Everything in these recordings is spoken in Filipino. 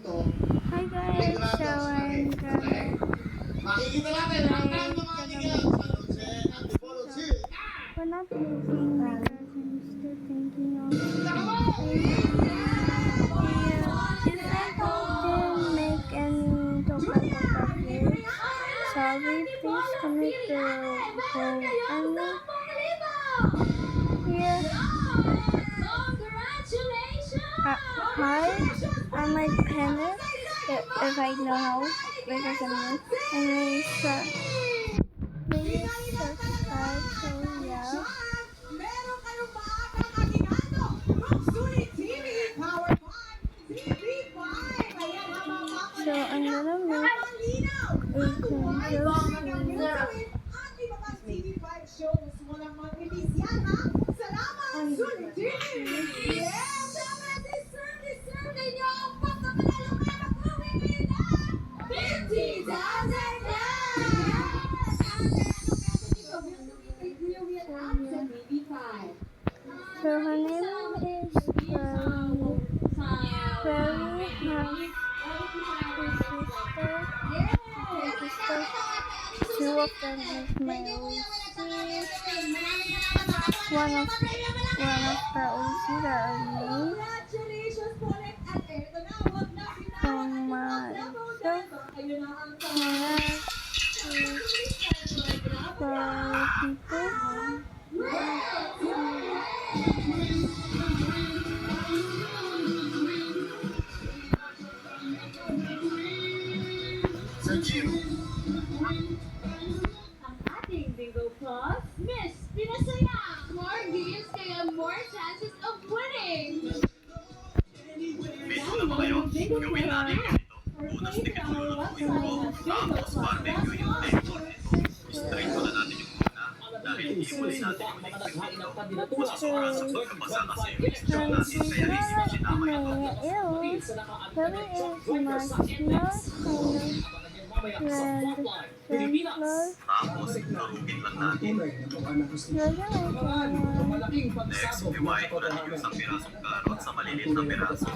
Hi guys, so I'm gonna Makikita natin ang mga we're not thinking because I'm still thinking of if I didn't make any toka here, sorry, please comment below and here hi, I might pen it if I know how because I'm new. And please subscribe so yeah. Meron kayong makakakakingado. Magsuri TV, powered by TV5. Ayan, So I'm gonna make a compost at iba pang TV5 shows. Walang mag-release yan, ha? Salamat, Suri TV! Yes! Salamat, deserve ninyo ang pagkapanalo kayo mag-uwi na 50,000 So her name is Fairy sister. Two of them is my OC. One of her OC that are me. From myself. For people. Ang ating Bingo Plus, Miss Pinasaya! More games kaya more chances of winning! May sula ba kayo? Gawin natin ganito. Bonus ticket mo ng Bingo. Tapos barbecue yung flavor nito. Straight mo na natin yung muna. Dahil iulay natin yung nito. Masasobra sa pagkabasa kasi yung extra natin. Kaya isip sinama ito. Fairy is Tapos, karugin lang natin. Next, iwain ko na yung isang pirasong karot sa maliliit na piraso.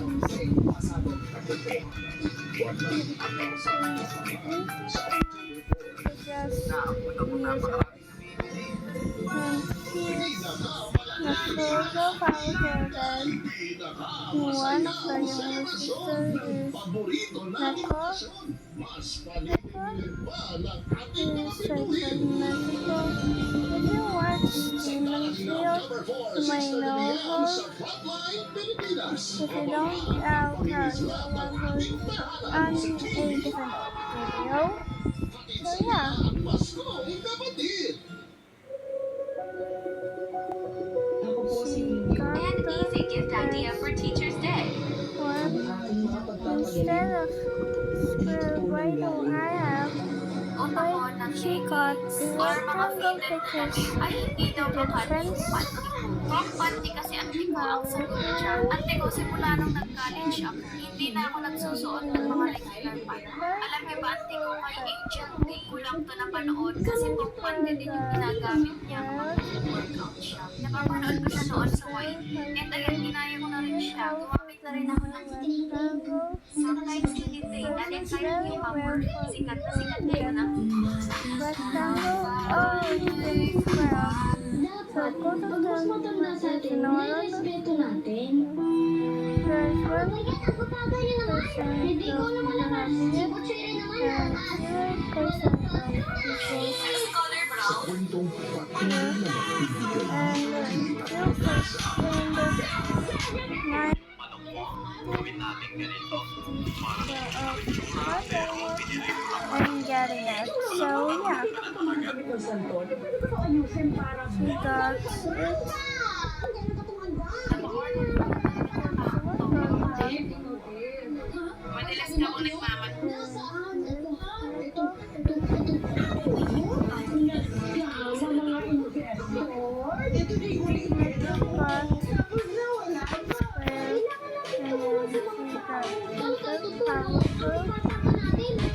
Nasogo Powder one of the younger sister is Nako. Is like Mexico. If you watch Demon Field, you might know her. If you don't, I'll tell you about her on a different video. So yeah. An easy gift idea for Teacher's Day. Instead of square writing I have, Una ko ng she got or mga rectangle fitted pictures. ay hindi daw makati yung panty ko. Ang panty kasi ante ko ang sagot siya. Ante ko simula nung nag-college ako, hindi na ako nagsusuot ng mga regular pants. Alam niyo ba ante ko kay Angel Day ko lang ito napanood kasi pang panty din yung ginagamit niya kapag workout siya. Napapanood ko siya noon sa YT. And ayan, ginaya ko na rin siya. Gumamit na rin ako ng Sometimes you day. And then kahit yung power, sikat na sikat kayo na. Rectangle, oh, it's square. So go to the respeto natin. there's one Hindi ko naman naman. Si Kutsiri naman and naman. 0% of people Color brown. and 0% Gawin natin ganito. I'm getting it. So yeah, she got it. Madalas ka mo nagmamat.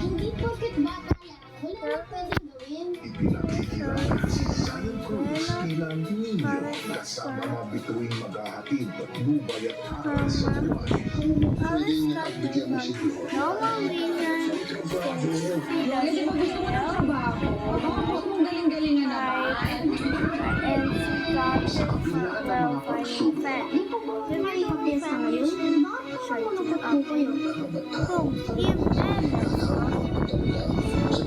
Hindi porket bata yan. Wala na pwedeng gawin. Zion Cruz, ilang ninyo kasama mga bituing maghahatid, lubay at aral sa buhay. Bigyan mo si Diyos. Pwede ba gusto mo ng trabaho? Baka huwag mong galing-galingan naman.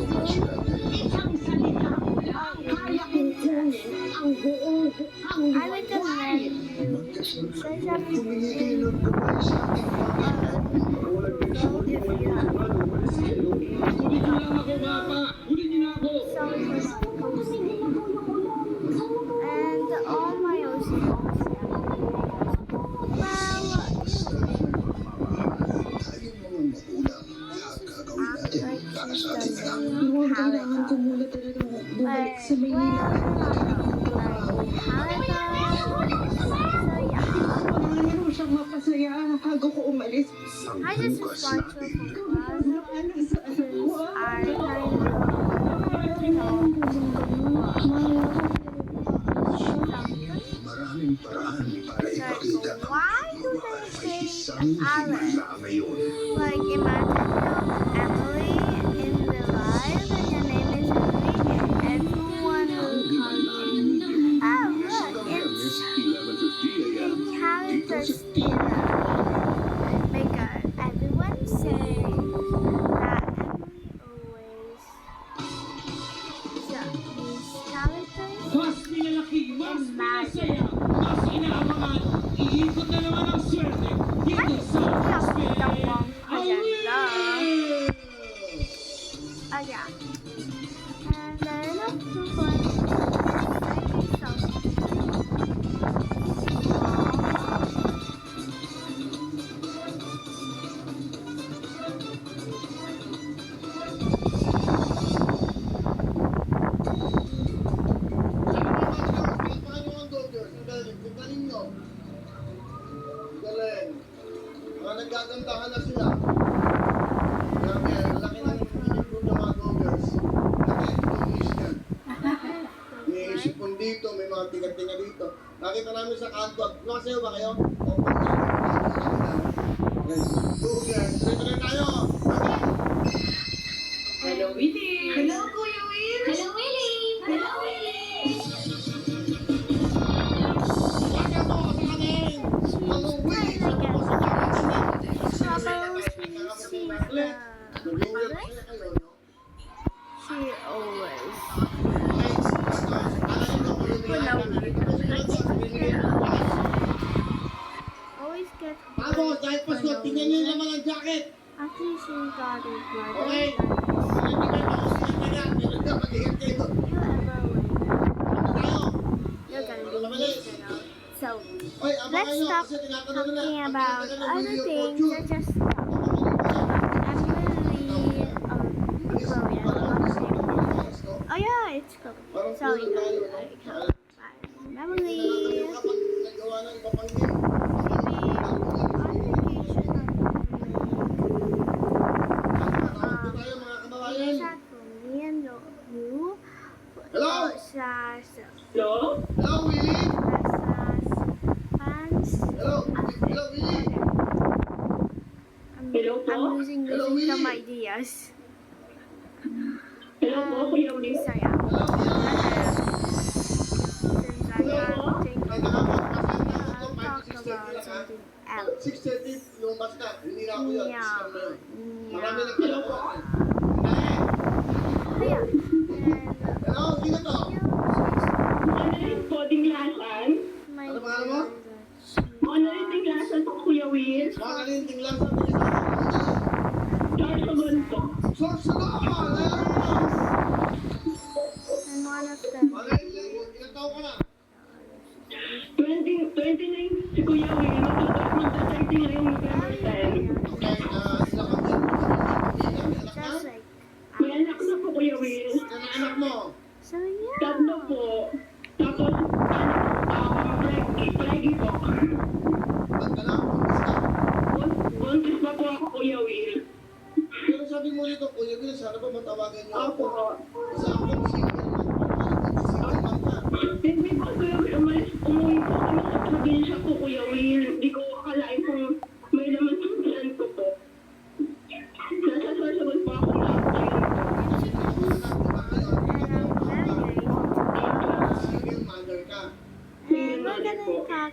Isang salita mo lang, kaya kong kunin ang buong I recommend Humingi kayo ng gabay sa ating and all my OCs. Huwag kailangan ko muna talaga bumalik sa Maynila. Wala naman siyang mapasaya. Bago ko umalis. I just want to maraming paraan para ipakita why do they say isang Alex? himala ngayon. Like imagine Emily in real life and your name is Emily. Everyone will call you. Oh look, it's 11:50 a.m. character stealer. Because everyone says that Emily always these characters Mas nilalaki, mas pinasaya, mas inaabangan. Iikot na naman ang swerte dito sa dalawang agenda. Awil! Oh yeah. And then up to one. Galing. Mga nagkagandahan na sila. Grabe, laki ng improve ng mga Dodgers. Laki, Dodgers yan. May sipon dito, may mga tinga-tinga dito. Nakita namin sa kanto. Nakasayo ba kayo? Dodgers, dito na tayo. Hello, Willie! Hello, Kuya Will! Hello, Willie! Hello, Willie! Bakit mo sa kanin? Hello, Willie! She always. Always get Tapos, dahil Pasko, tingnan niyo yung laman ng jacket. after she got it brother. Okay? Hindi kayo makasaya na. Hindi kayo mag-iingat kayo. You ever win? Ano tayo? You're gonna be it out. So Oy, abangan let's nyo stop kasi tinatanong nila. talking about Ang other video things fortune. and just Chloe. Oh yeah, it's Chloe. Parang So kulang tayo, no? Emily. Kapag nagawa ng iba pang game. Tawag tayo mga kababayan. Hello? Hello? Hello, Willie? Hello? Hello, Willie? Hello po? I'm losing Hello, some Willie? ideas. Hello po, Kuya Will? Saya. Hello, Willie? Since I can't think Ay, nakakapasal na ako. I'll 5 talk to 6:30 about lang, ha? something else. 6:30, lumabas na. Hindi na ako yun. Yeah. Scam na yun. Marami Yeah. nagtanong po. Dali. Yeah. Hello, sino to? Ano rin po, tinglasan? My Ano pangalan mo? Ano rin tinglasan po, Kuya Will? Mga kalinting lang sa mga sa George Ogon po. Source na ako! and one of them. Ilang taon ka na? 29 si Kuya Will. Magta-30 ngayong November 10. Okay, ilang kang taon? Ilang anak na? Just like May anak na po, Kuya Will. Ilan ang anak mo? so yeah. Tatlo po. Tapos, Pleggy po. Ba't ka lang? Basta. Buntis pa po ako, Kuya Will. Pero sabi mo nito, Kuya Will, sana ba matawagan niyo ako? Opo. Isa akong single.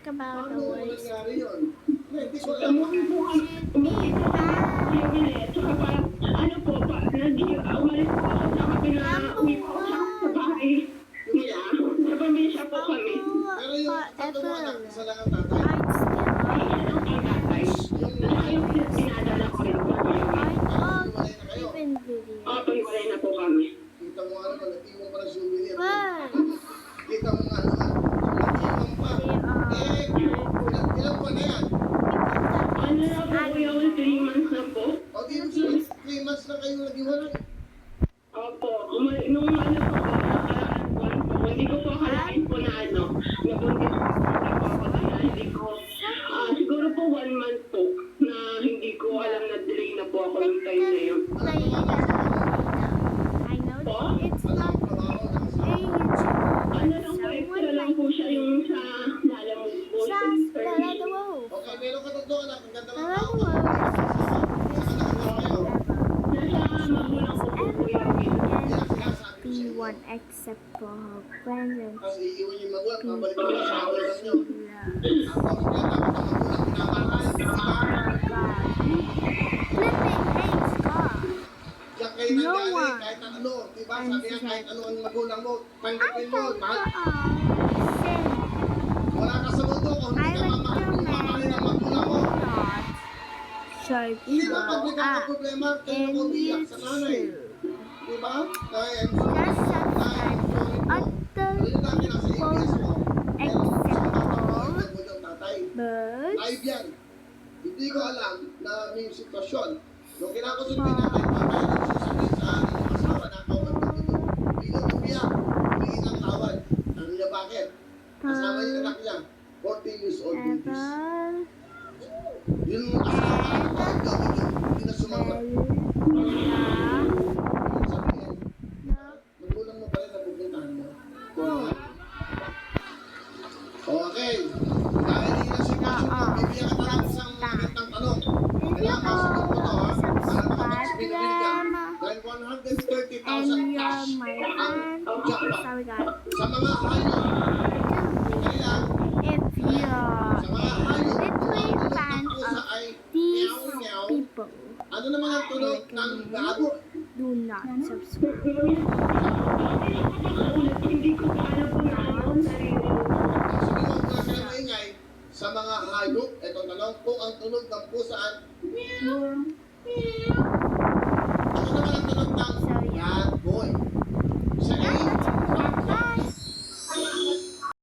think about the Paano words. nangyari yun? Hindi ko alam. Tsaka parang, ano po, umalis po ako sa kabila, uwi po ako sa bahay nila. Sa pamilya po kami. Pero yung tatlo mo anak, isa lang ang tatay. Art Ang tatay. Saka yung pinadala ko rin po. Art of Hiwalay na kayo. even video. Opo, hiwalay na po kami. Kita mo nga naman, nag-iwan pa ng souvenir. But Kita mo nga naman, nag-iwan pa. they Ilang buwan na yan? Ano na po, kuya, 3 months na po. O di yung 3 months na kayo nag-iwan. Opo, nung ano po, nakaraan buwan po, hindi ko po akalain po na nabuntis po ako, kaya hindi ko, siguro po 1 month po, na hindi ko alam na delay na po ako ng time na yun. play it. I know that it's not Trabaho na sa a YouTube. Ano lang po, extra lang po siya yung sa lalamog po. Just follow the wolf. Okay, meron ka tatlo anak. Ang ganda ng Follow tao. the wolf. Saan nakagawa kayo? Nasa magulang ko po, kuya Will. Yan, sinasabi ko sa Be inyo. one except for her friends and Kasi iiwan yung magulang, babalik ko sa magulang nyo. love. Ako, kaya dapat ang magulang pinamahal. Di ba? Flipping hates God. Diyan kayo No nanggaling one. kahit ang ano. Di ba? Sabi nga kahit ano ang magulang mo, tanggapin mo. Mahal. Sin. Wala ka sa mundo kung I hindi ka mamahal. Kung mamahalin ang magulang mo. not sharp Hindi ba pag may up kakaproblema, kayo and umiyak you sa nanay. should Di ba? Dahil I'm sorry. just Dahil I'm sorry po. at the Ayun dati nasa ABS mo. Pero sa acceptable mga ng tatay. birds Live yan. Hindi ko alam na may sitwasyon. Nung kinakusot ni tatay, tatay nagsasabi sa aking asawa na ako magpapito. Bilang umiyak, humingi ng tawad. Ano niya bakit? Kasama yung anak niya, 14 years old babies. ever Yung asawa na tawag daw ito, hindi na sumagot. Sabi niya, magulang mo pala na pupuntahan mo. Okay. Dahil hindi na si Kaso, bibigyan ka na ng isang magandang tanong. Kailangan masagot mo to, ha? Para makapag-spinamil ka. Dahil 130,000 and you're cash my ang aunt. jackpot. Sorry God. Sa mga hayop, kaya If you're sa mga hayop, literally ang tunog fan ng pusa of ay these meow-meow. people, Ano naman ang tunog ng bago? do not subscribe. Hindi ko pa alam po na narinig. Ang sumunod na sila maingay sa mga hayop, itong tanong kung ang tunog ng pusa ay Meow.